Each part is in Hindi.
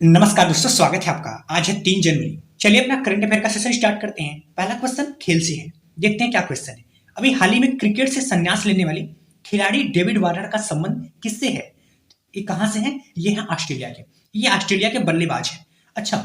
नमस्कार दोस्तों, स्वागत है आपका। आज है 3 जनवरी। चलिए अपना करंट अफेयर का सेशन स्टार्ट करते हैं। पहला क्वेश्चन खेल से है, देखते हैं क्या क्वेश्चन है। अभी हाल ही में क्रिकेट से संन्यास लेने वाले खिलाड़ी डेविड वार्नर का संबंध किससे है? ये कहां से है? ये है ऑस्ट्रेलिया के। ये ऑस्ट्रेलिया के बल्लेबाज है। अच्छा,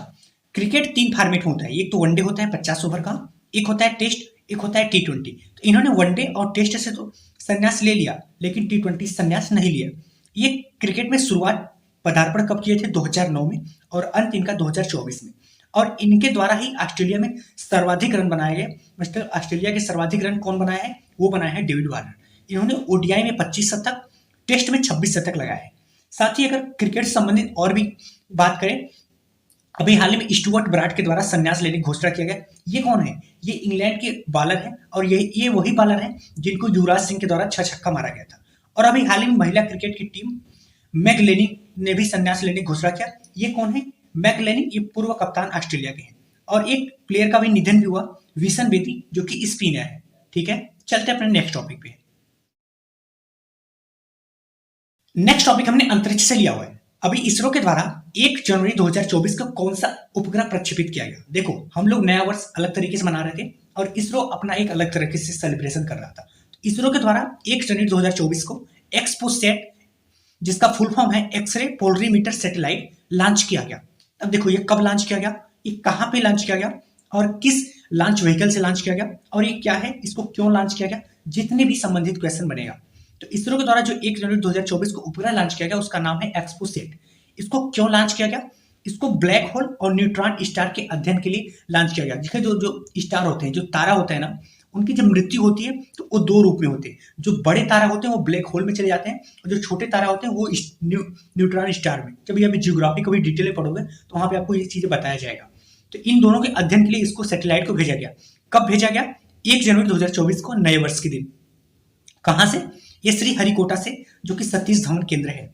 क्रिकेट 3 फॉर्मेट में होता है। एक तो वनडे होता है 50 ओवर का, एक होता है टेस्ट, एक होता है टी20। तो इन्होंने वनडे और टेस्ट से तो संन्यास ले लिया, लेकिन टी20 संन्यास नहीं लिया। ये क्रिकेट में शुरुआत पदार्पण कब किए थे? 2009 में, और अंत इनका 2024 में। और इनके द्वारा ही ऑस्ट्रेलिया में सर्वाधिक रन बनाए गए। मिस्टर ऑस्ट्रेलिया के सर्वाधिक रन कौन बनाया है? वो बनाया है डेविड वार्नर। इन्होंने ओडीआई में 25 शतक, टेस्ट में 26 शतक लगाए हैं। साथ ही अगर क्रिकेट से संबंधित और भी बात करें, अभी हाल ही में स्टुअर्ट ब्राड के द्वारा संन्यास लेने की घोषणा किया गया। ये कौन है? ये इंग्लैंड के बॉलर हैं, और ये वही बॉलर हैं जिनको युवराज सिंह के द्वारा 6 छक्का मारा गया था। और अभी हाल ही में महिला क्रिकेट की टीम मैगलेनी ने भी संन्यास लेने की घोषणा किया। ये कौन है? मैगलेनी ये पूर्व कप्तान ऑस्ट्रेलिया के हैं। और एक प्लेयर का भी निधन भी हुआ, विशन बेदी, जो कि स्पिनर है। ठीक है, चलते अपने नेक्स्ट टॉपिक पे। नेक्स्ट टॉपिक हमने अंतरिक्ष से लिया हुआ है। अभी इसरो के द्वारा 1 जनवरी 2024 को कौन सा उपग्रह प्रक्षेपित किया गया? देखो, हम लोग नया वर्ष अलग तरीके से मना रहे थे और इसरो अपना एक अलग तरीके से सेलिब्रेशन कर रहा था। इसरो के द्वारा 1 जनवरी 2024 को एक्सपोसैट, जिसका फुल फॉर्म है एक्सरे पोलरीमीटर सैटेलाइट, लॉन्च किया गया। अब देखो, ये कब लॉन्च किया गया, ये कहां पे लॉन्च किया गया, और किस लॉन्च व्हीकल से लॉन्च किया गया, और ये क्या है, इसको क्यों लॉन्च किया गया, जितने भी संबंधित क्वेश्चन बनेगा। तो इसरो के द्वारा जो 1 जनवरी 2024 को उपग्रह लॉन्च किया गया, उसका नाम है एक्सपोसैट। इसको क्यों लॉन्च किया गया? इसको ब्लैक होल और न्यूट्रॉन स्टार के अध्ययन के लिए लॉन्च किया गया। देखिए, जो जो स्टार होते हैं, जो तारा होता है ना, उनकी जब मृत्यु होती है तो वो 2 रूप में होते हैं। जो बड़े तारा होते हैं वो ब्लैक होल में चले जाते हैं, और जो छोटे तारा होते हैं वो न्यूट्रॉन स्टार में। जब अभी जियोग्राफी कभी डिटेल में पढ़ोगे तो वहां पे आपको ये चीजें बताया जाएगा। तो इन दोनों के अध्ययन के लिए इसको सैटेलाइट को भेजा गया। कब भेजा गया? 1 जनवरी 2024 को, नए वर्ष के दिन। कहां से? ये श्री हरिकोटा से, जो कि सतीश धवन केंद्र है।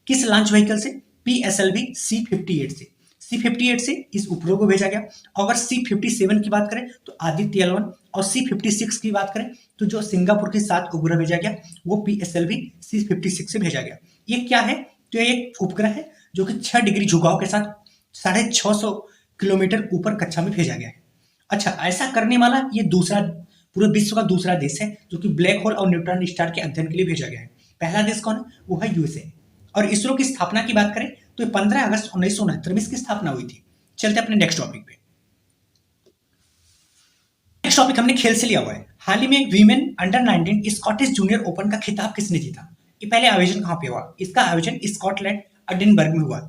किस लॉन्च व्हीकल से? PSLV C58 से। C58 से इस उपग्रह को भेजा गया। अगर C57 की बात करें तो आदित्य L1, और C56 की बात करें तो जो सिंगापुर के साथ उपग्रह भेजा गया वो PSLV C56 से भेजा गया। ये क्या है? तो ये एक उपग्रह है जो कि 6 डिग्री झुकाव के साथ 650 किलोमीटर ऊपर कक्षा में भेजा गया है। अच्छा, ऐसा करने वाला ये दूसरा, पूरे विश्व का दूसरा देश है जो कि ब्लैक होल और न्यूट्रॉन स्टार के अध्ययन के लिए भेजा गया है। पहला देश कौन है? वो है यूएसए। और इसरो की स्थापना की बात करें तो 15 अगस्त 1969 में इसकी स्थापना हुई थी। चलते अपने नेक्स्ट टॉपिक पे। नेक्स्ट टॉपिक हमने खेल से लिया हुआ है। हाल ही में women under 19 Scottish junior open का खिताब किसने जीता? ये पहले आयोजन कहां पे हुआ? इसका आयोजन स्कॉटलैंड एडिनबर्ग में हुआ।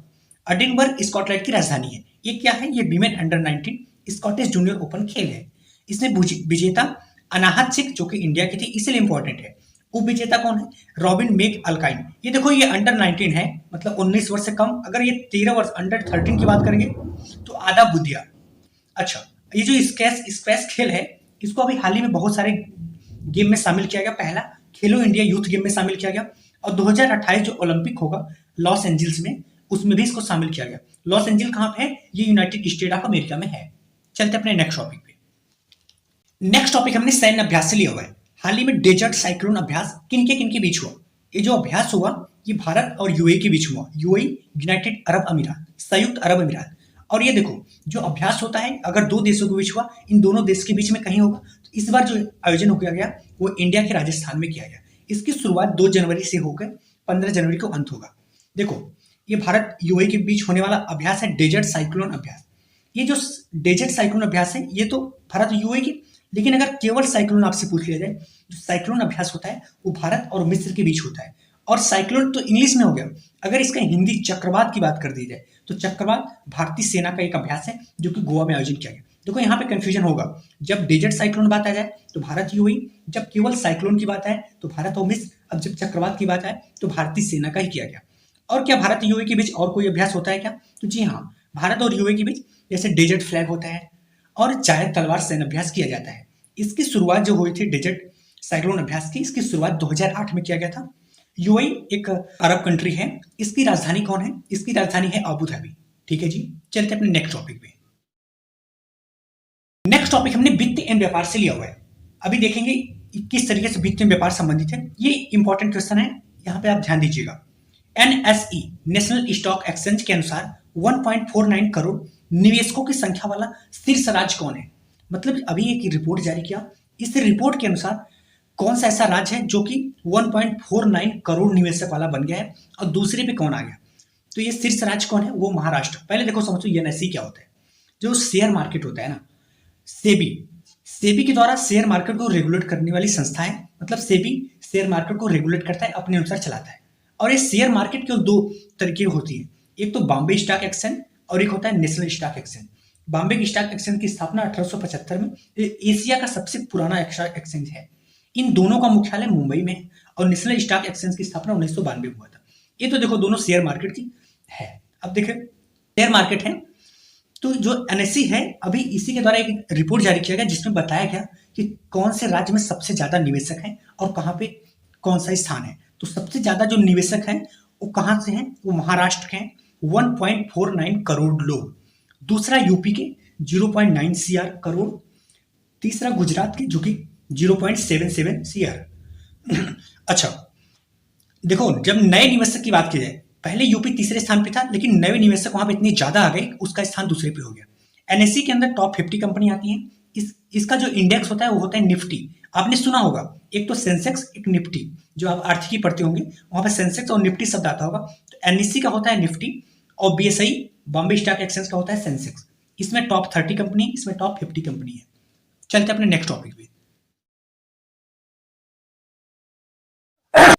एडिनबर्ग स्कॉटलैंड की राजधानी है। ये क्या है? ये women under 19 Scottish junior open खेल है। इसमें विजेता अनाहत सिंह, जो कि इंडिया की थी, इसलिए इंपॉर्टेंट है। उप विजेता कौन है? Robin make alkyne. ये देखो, ये अंडर 19 है, मतलब 19 वर्ष से कम। अगर ये 13 वर्ष अंडर 13 की बात करेंगे तो आधा बुधिया। अच्छा, ये जो स्क्वैश खेल है, इसको अभी हाल ही में बहुत सारे गेम में शामिल किया गया। पहला खेलो इंडिया यूथ गेम में शामिल किया गया, और 2028 जो ओलंपिक होगा लॉस एंजल्स में, उसमें भी इसको शामिल किया गया। लॉस एंजल्स कहां पे है? ये यूनाइटेड स्टेट ऑफ अमेरिका में है। चलते अपने नेक्स्ट टॉपिक पे। नेक्स्ट टॉपिक हमने सैन्य अभ्यास से लिया हुआ है। हाल ही में डेजर्ट साइक्लोन अभ्यास किन के बीच हुआ? ये जो अभ्यास हुआ ये भारत और यूएई के बीच हुआ। यूएई, यूनाइटेड अरब अमीरात, संयुक्त अरब अमीरात। और ये देखो, जो अभ्यास होता है अगर 2 देशों के बीच हुआ, इन दोनों देश के बीच में कहीं होगा। तो इस बार जो आयोजन किया गया वो इंडिया के राजस्थान में किया गया। इसकी शुरुआत 2 जनवरी से होकर 15 जनवरी को अंत होगा। देखो, ये भारत यूएई के बीच होने वाला अभ्यास है डेजर्ट साइक्लोन अभ्यास। ये जो डेजर्ट साइक्लोन अभ्यास है ये तो भारत यूएई की, लेकिन अगर केवल साइक्लोन आपसे पूछ लिया जाए, जो साइक्लोन अभ्यास होता है वो भारत और मिस्र के बीच होता है। और साइक्लोन तो इंग्लिश में हो गया। अगर इसका हिंदी चक्रवात की बात कर दी जाए तो चक्रवात भारतीय सेना का एक अभ्यास है जो कि गोवा में आयोजित किया गया। देखो, यहाँ पे कंफ्यूजन होगा। जब डेजर्ट साइक्लोन बात आ जाए तो भारत यूएई, जब केवल साइक्लोन की बात आए तो भारत और मिस्र, अब जब चक्रवात की बात आए तो भारतीय सेना का ही किया गया। और क्या भारत यूएई के बीच और कोई अभ्यास होता है क्या? तो जी हाँ, भारत और यूएई के बीच जैसे डेजर्ट फ्लैग होता है और जायद तलवार सैन्य अभ्यास किया जाता है। इसकी शुरुआत जो हुई थी डेजर्ट साइक्लोन अभ्यास की, इसकी शुरुआत 2008 में किया गया था। यूएई एक अरब कंट्री है। इसकी राजधानी कौन है? इसकी राजधानी है अबू धाबी। ठीक है जी, चलते अपने नेक्स्ट टॉपिक पे। नेक्स्ट टॉपिक हमने वित्त एवं व्यापार से लिया हुआ है। अभी देखेंगे किस तरीके से वित्त एवं व्यापार संबंधित है। ये इंपॉर्टेंट क्वेश्चन है, यहाँ पे आप ध्यान दीजिएगा। NSE नेशनल स्टॉक एक्सचेंज के अनुसार 1.49 करोड़ निवेशकों की संख्या वाला शीर्ष राज्य कौन है? मतलब अभी एक रिपोर्ट जारी किया, इस रिपोर्ट के अनुसार कौन सा ऐसा राज्य है जो कि 1.49 करोड़ निवेशक वाला बन गया है और दूसरे पे कौन आ गया? तो ये शीर्ष राज्य कौन है? वो महाराष्ट्र। पहले देखो समझो एनएसई क्या होता है। जो शेयर मार्केट होता है ना, सेबी, सेबी के द्वारा शेयर मार्केट को रेगुलेट करने वाली संस्था है। मतलब सेबी शेयर मार्केट को रेगुलेट करता है, अपने अनुसार चलाता है। और ये शेयर मार्केट के दो तरीके होती है, एक तो बॉम्बे स्टॉक एक्सचेंज और एक होता है national stock exchange. Bombay stock exchange की स्थापना 1875 में, एशिया का सबसे पुराना एक्सचेंज है। इन दोनों का मुख्यालय मुंबई में है और नेशनल स्टॉक एक्सचेंज की स्थापना 1992 में हुआ था। ये तो देखो दोनों शेयर मार्केट की है। अब देखिए शेयर मार्केट है तो जो एनएसई है, अभी इसी के द्वारा एक रिपोर्ट जारी किया गया जिसमें बताया गया कि कौन से राज्य में सबसे ज्यादा निवेशक हैं और कहाँ पे कौन सा स्थान है। तो सबसे ज्यादा जो निवेशक हैं वो कहाँ से हैं? वो महाराष्ट्र के हैं, 1.49 करोड़ लोग। दूसरा यूपी के 0.9 सीआर करोड़। तीसरा गुजरात के जो कि 0.77 सीआर। अच्छा देखो, जब नए निवेशक की बात की जाए, पहले यूपी तीसरे स्थान पे था, लेकिन नए निवेशक वहां पे इतने ज्यादा आ गए उसका स्थान दूसरे पे हो गया। एनएससी के अंदर टॉप 50 कंपनी आती है। इसका जो इंडेक्स होता है वो होता है निफ्टी। आपने सुना होगा, एक तो सेंसेक्स एक निफ्टी, जो आप आर्थिकी पढ़ते होंगे वहां पे सेंसेक्स और निफ्टी शब्द आता होगा। तो एनएससी का होता है निफ्टी और बीएसआई बॉम्बे स्टॉक एक्सचेंज का होता है सेंसेक्स। इसमें टॉप 30 कंपनी, इसमें टॉप 50 कंपनी है। चलते अपने नेक्स्ट टॉपिक पे।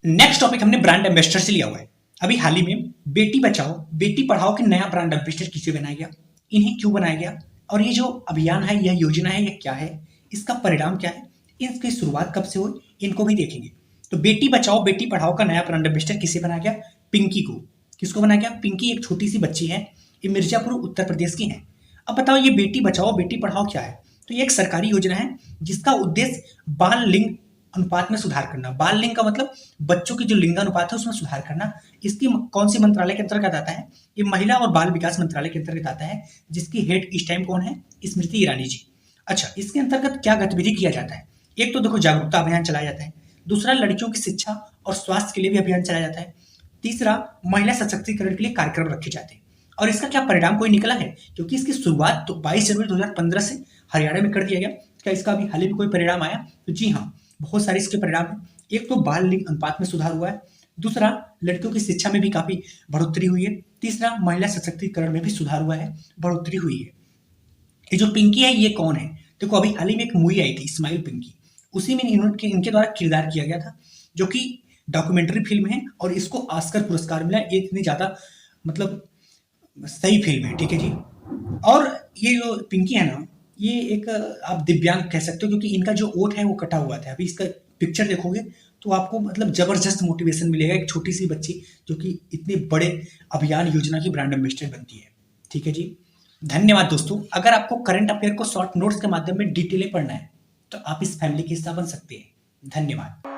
नेक्स्ट टॉपिक हमने ब्रांड एम्बेसडर से लिया हुआ है। अभी हाल ही में बेटी बचाओ बेटी पढ़ाओ के नया ब्रांड एम्बेसडर किसे बनाया गया, इन्हें क्यों बनाया गया, और ये जो अभियान है, यह योजना है, यह क्या है, इसका परिणाम क्या है, इसकी शुरुआत कब से हुई, इनको भी देखेंगे। तो बेटी बचाओ बेटी पढ़ाओ का नया ब्रांड एम्बेसडर किसे बनाया गया? पिंकी को। किसको बनाया गया? पिंकी एक छोटी सी बच्ची है, ये मिर्जापुर उत्तर प्रदेश की है। अब बताओ ये बेटी बचाओ बेटी पढ़ाओ क्या है? तो ये एक सरकारी योजना है जिसका उद्देश्य बाल लिंग अनुपात में सुधार करना। बाल लिंग का मतलब बच्चों की जो लिंगानुपात है उसमें सुधार करना। इसकी कौन सी मंत्रालय के अंतर्गत आता है? ये महिला और बाल विकास मंत्रालय के अंतर्गत आता है, जिसकी हेड इस टाइम कौन है? स्मृति ईरानी जी। अच्छा, इसके अंतर्गत क्या गतिविधि किया जाता है? एक तो देखो जागरूकता अभियान चलाया जाता है। दूसरा लड़कियों की शिक्षा और स्वास्थ्य के लिए भी अभियान चलाया जाता है। तीसरा महिला सशक्तिकरण के लिए कार्यक्रम रखे जाते हैं। और इसका क्या परिणाम कोई निकला है? क्योंकि इसकी शुरुआत तो 22 जनवरी 2015 से हरियाणा में कर दिया गया। क्या इसका अभी हाल ही में कोई परिणाम आया? तो जी हाँ, बहुत सारे इसके परिणाम हैं। एक तो बाल लिंग अनुपात में सुधार हुआ है। दूसरा लड़कियों की शिक्षा में भी काफी बढ़ोतरी हुई है। तीसरा महिला सशक्तिकरण में भी सुधार हुआ है, बढ़ोतरी हुई है। ये जो पिंकी है ये कौन है? देखो अभी हाल ही में एक मूवी आई थी स्माइल पिंकी, उसी में इनके द्वारा किरदार किया गया था, जो कि डॉक्यूमेंट्री फिल्म है और इसको ऑस्कर पुरस्कार मिला। ये इतनी ज्यादा मतलब सही फिल्म है, ठीक है जी। और ये जो पिंकी है ना, ये एक आप दिव्यांग कह सकते हो, क्योंकि इनका जो ओठ है वो कटा हुआ था। अभी इसका पिक्चर देखोगे तो आपको मतलब जबरदस्त मोटिवेशन मिलेगा। एक छोटी सी बच्ची जो कि इतने बड़े अभियान योजना की ब्रांड एम्बेसडर बनती है, ठीक है जी। धन्यवाद दोस्तों। अगर आपको करंट अफेयर को शॉर्ट नोट्स के माध्यम में डिटेलें पढ़ना है तो आप इस फैमिली के हिस्सा बन सकते हैं। धन्यवाद।